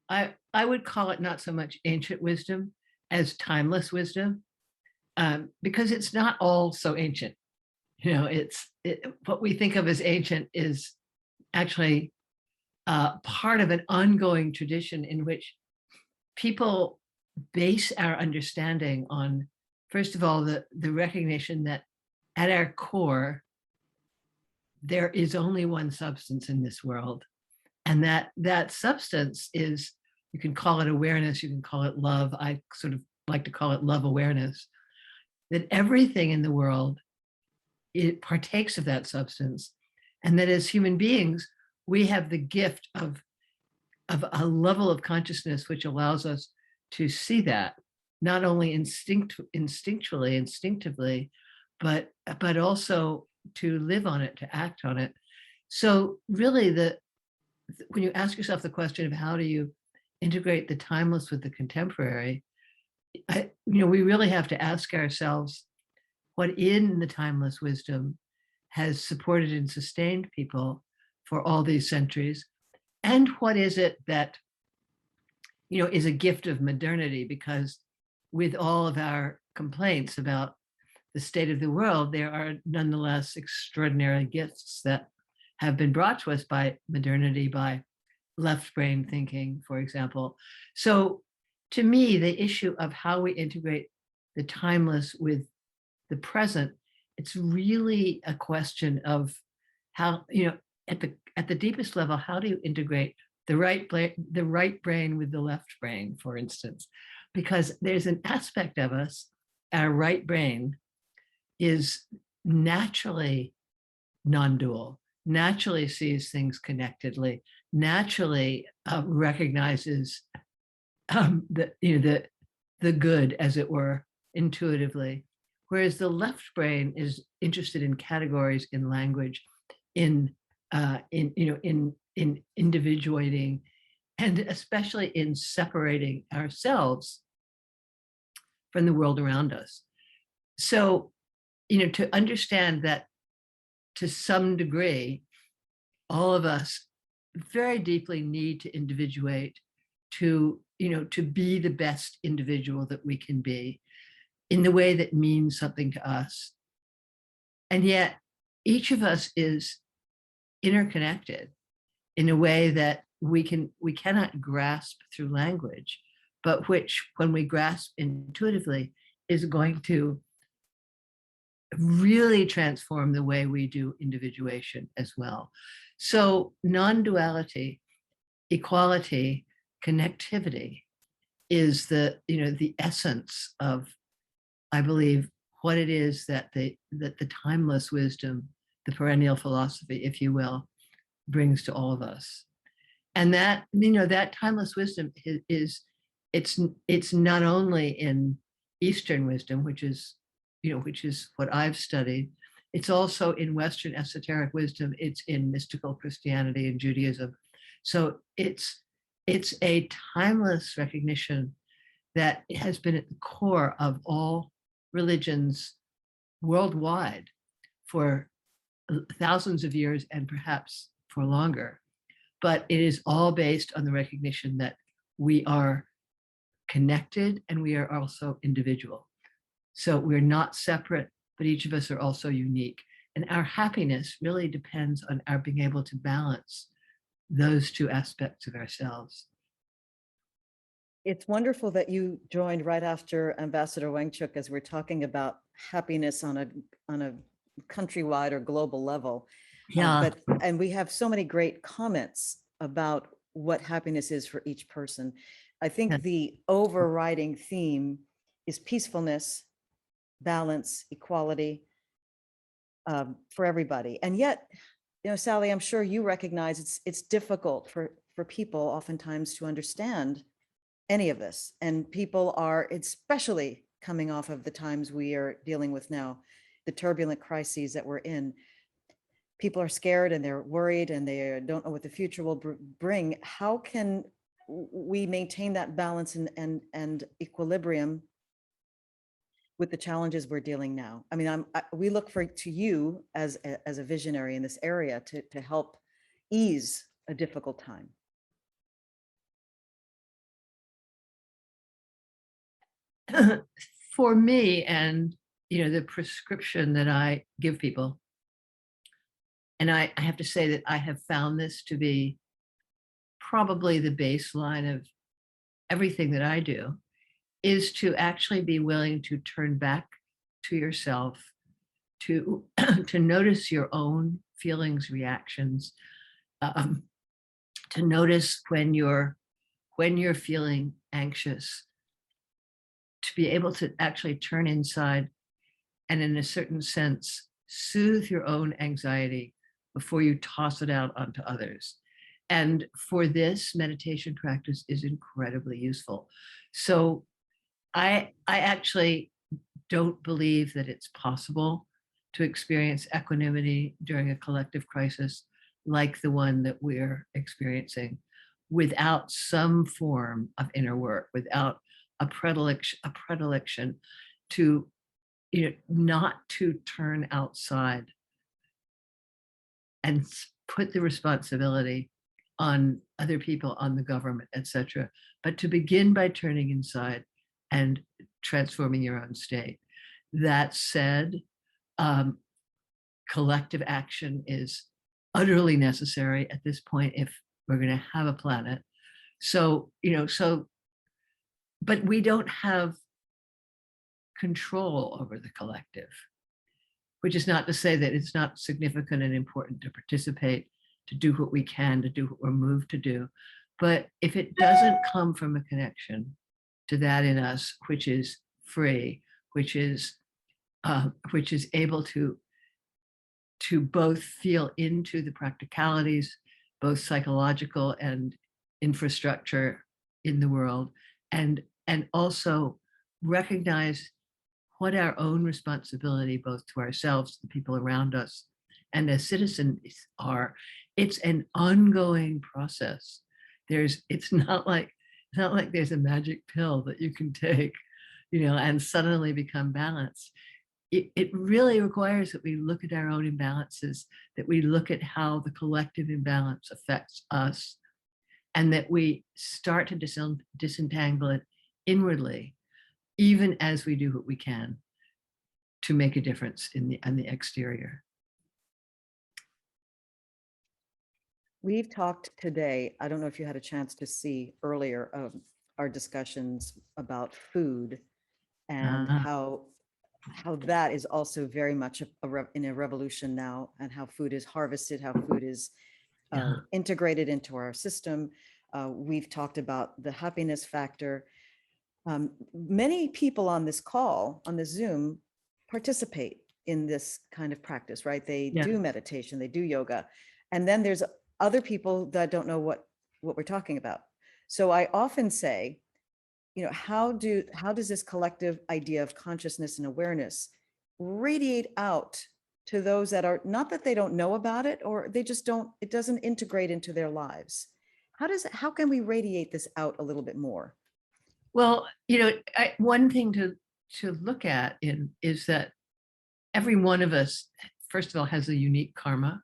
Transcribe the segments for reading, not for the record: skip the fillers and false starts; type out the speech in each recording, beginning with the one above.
I would call it not so much ancient wisdom as timeless wisdom, because it's not all so ancient. What we think of as ancient is actually part of an ongoing tradition in which people base our understanding on, first of all, the recognition that at our core, there is only one substance in this world. And that substance is, you can call it awareness, you can call it love. I sort of like to call it love awareness, that everything in the world, it partakes of that substance. And that as human beings, we have the gift of a level of consciousness which allows us to see that, not only instinctively, but also to live on it, to act on it. So really, when you ask yourself the question of how do you integrate the timeless with the contemporary, we really have to ask ourselves what in the timeless wisdom has supported and sustained people for all these centuries, and what is it that is a gift of modernity, because with all of our complaints about the state of the world, there are nonetheless extraordinary gifts that have been brought to us by modernity, by left brain thinking, for example. So to me, the issue of how we integrate the timeless with the present, it's really a question of how, at the deepest level, how do you integrate the right brain with the left brain, for instance? Because there's an aspect of us, our right brain is naturally non-dual, naturally sees things connectedly, naturally recognizes the good, as it were, intuitively, whereas the left brain is interested in categories, in language, in individuating, and especially in separating ourselves from the world around us. So, to understand that to some degree, all of us very deeply need to individuate, to be the best individual that we can be in the way that means something to us. And yet each of us is interconnected in a way that we cannot grasp through language, but which, when we grasp intuitively, is going to really transform the way we do individuation as well. So non-duality, equality, connectivity is the essence of, I believe, what it is that the timeless wisdom, the perennial philosophy, if you will, brings to all of us. And that timeless wisdom it's not only in Eastern wisdom, which is what I've studied. It's also in Western esoteric wisdom. It's in mystical Christianity and Judaism. So it's a timeless recognition that has been at the core of all religions worldwide for thousands of years, and perhaps for longer. But it is all based on the recognition that we are connected and we are also individual. So we're not separate, but each of us are also unique. And our happiness really depends on our being able to balance those two aspects of ourselves. It's wonderful that you joined right after Ambassador Wangchuk, as we're talking about happiness on a countrywide or global level. Yeah. And we have so many great comments about what happiness is for each person. I think the overriding theme is peacefulness, balance, equality, for everybody. And yet, Sally, I'm sure you recognize it's difficult for people oftentimes to understand any of this. And people are, especially coming off of the times we are dealing with now, the turbulent crises that we're in. People are scared and they're worried and they don't know what the future will bring. How can we maintain that balance and equilibrium with the challenges we're dealing now? I mean, we look to you as a visionary in this area to help ease a difficult time. for me, and the prescription that I give people, and I have to say that I have found this to be probably the baseline of everything that I do, is to actually be willing to turn back to yourself, to to notice your own feelings, reactions, um, to notice when you're feeling anxious, to be able to actually turn inside and, in a certain sense, soothe your own anxiety before you toss it out onto others. And for this, meditation practice is incredibly useful. So I actually don't believe that it's possible to experience equanimity during a collective crisis like the one that we're experiencing without some form of inner work, without a predilection to, not to turn outside and put the responsibility on other people, on the government, etc., but to begin by turning inside and transforming your own state. That said, um, collective action is utterly necessary at this point if we're going to have a planet. So, but we don't have control over the collective, which is not to say that it's not significant and important to participate, to do what we can, to do what we're moved to do. But if it doesn't come from a connection to that in us, which is free, which is able to both feel into the practicalities, both psychological and infrastructure in the world, and also recognize what our own responsibility, both to ourselves, the people around us, and as citizens are. It's an ongoing process. It's not like there's a magic pill that you can take, and suddenly become balanced. It really requires that we look at our own imbalances, that we look at how the collective imbalance affects us, and that we start to disentangle it inwardly, even as we do what we can to make a difference on the exterior. We've talked today, I don't know if you had a chance to see earlier of our discussions about food and Ah, how that is also very much in a revolution now, and how food is harvested, how food is yeah, integrated into our system. We've talked about the happiness factor. Many people on this call, on the Zoom, participate in this kind of practice, right? They yeah. do meditation, they do yoga. And then there's other people that don't know what we're talking about. So I often say, how does this collective idea of consciousness and awareness radiate out to those that are, not that they don't know about it, or they just don't, it doesn't integrate into their lives? How can we radiate this out a little bit more? Well, one thing to look at is that every one of us, first of all, has a unique karma,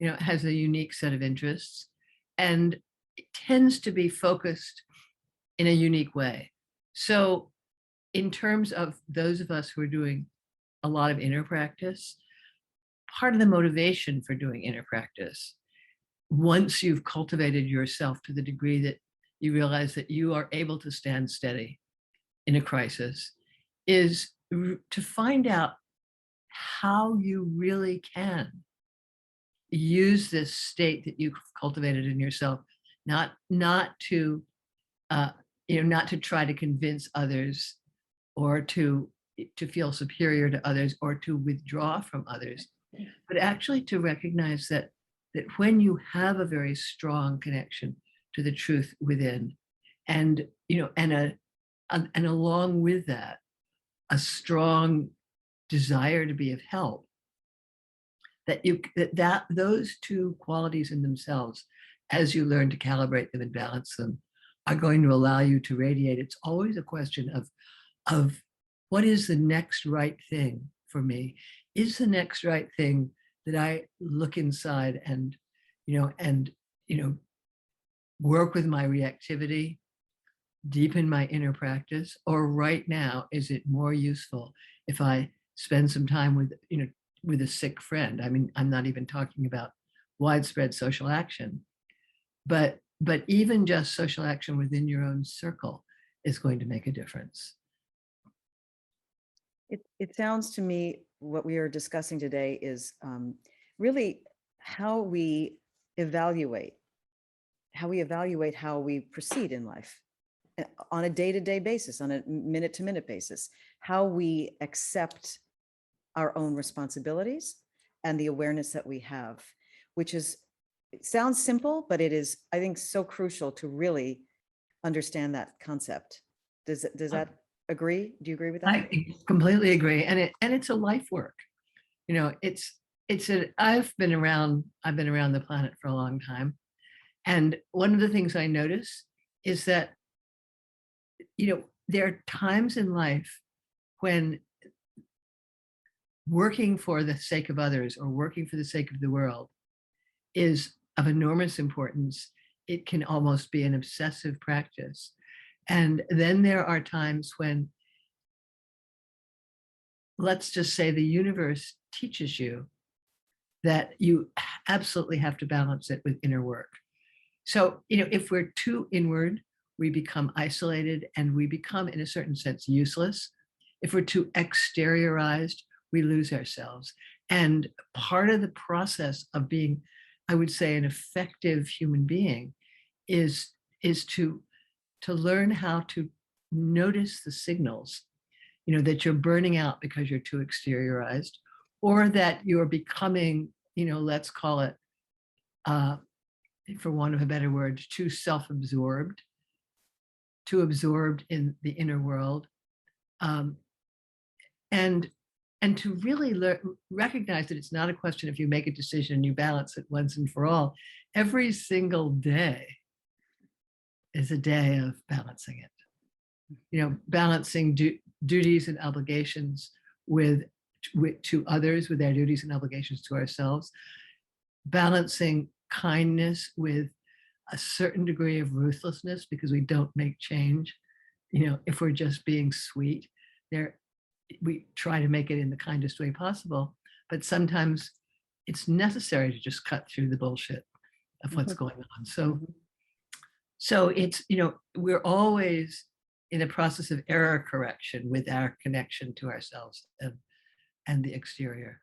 has a unique set of interests, and it tends to be focused in a unique way. So, in terms of those of us who are doing a lot of inner practice, part of the motivation for doing inner practice, once you've cultivated yourself to the degree that you realize that you are able to stand steady in a crisis, is to find out how you really can use this state that you've cultivated in yourself, not to not to try to convince others, or to feel superior to others, or to withdraw from others, but actually to recognize that when you have a very strong connection to the truth within, and and along with that, a strong desire to be of help, that those two qualities in themselves, as you learn to calibrate them and balance them, are going to allow you to radiate. It's always a question of what is the next right thing for me? Is the next right thing that I look inside and you know work with my reactivity, deepen my inner practice, or right now, is it more useful if I spend some time with, with a sick friend? I mean, I'm not even talking about widespread social action, but even just social action within your own circle is going to make a difference. It sounds to me what we are discussing today is really how we evaluate, how we proceed in life on a day-to-day basis, on a minute-to-minute basis, how we accept our own responsibilities and the awareness that we have, which is, it sounds simple, but it is, I think, so crucial to really understand that concept. Does that agree? Do you agree with that? I completely agree, and it's a life work. I've been around the planet for a long time, and one of the things I notice is that there are times in life when working for the sake of others or working for the sake of the world is of enormous importance. It can almost be an obsessive practice. And then there are times when, let's just say, the universe teaches you that you absolutely have to balance it with inner work. So, if we're too inward, we become isolated and we become, in a certain sense, useless. If we're too exteriorized, we lose ourselves. And part of the process of being, I would say, an effective human being is to learn how to notice the signals, that you're burning out because you're too exteriorized, or that you're becoming, let's call it, for want of a better word, too self-absorbed, too absorbed in the inner world, um, and to really recognize that it's not a question if you make a decision and you balance it once and for all. Every single day is a day of balancing it. Balancing duties and obligations to others with their duties and obligations to ourselves, balancing kindness with a certain degree of ruthlessness, because we don't make change if we're just being sweet. We try to make it in the kindest way possible, but sometimes it's necessary to just cut through the bullshit of what's going on. So it's, we're always in a process of error correction with our connection to ourselves and the exterior.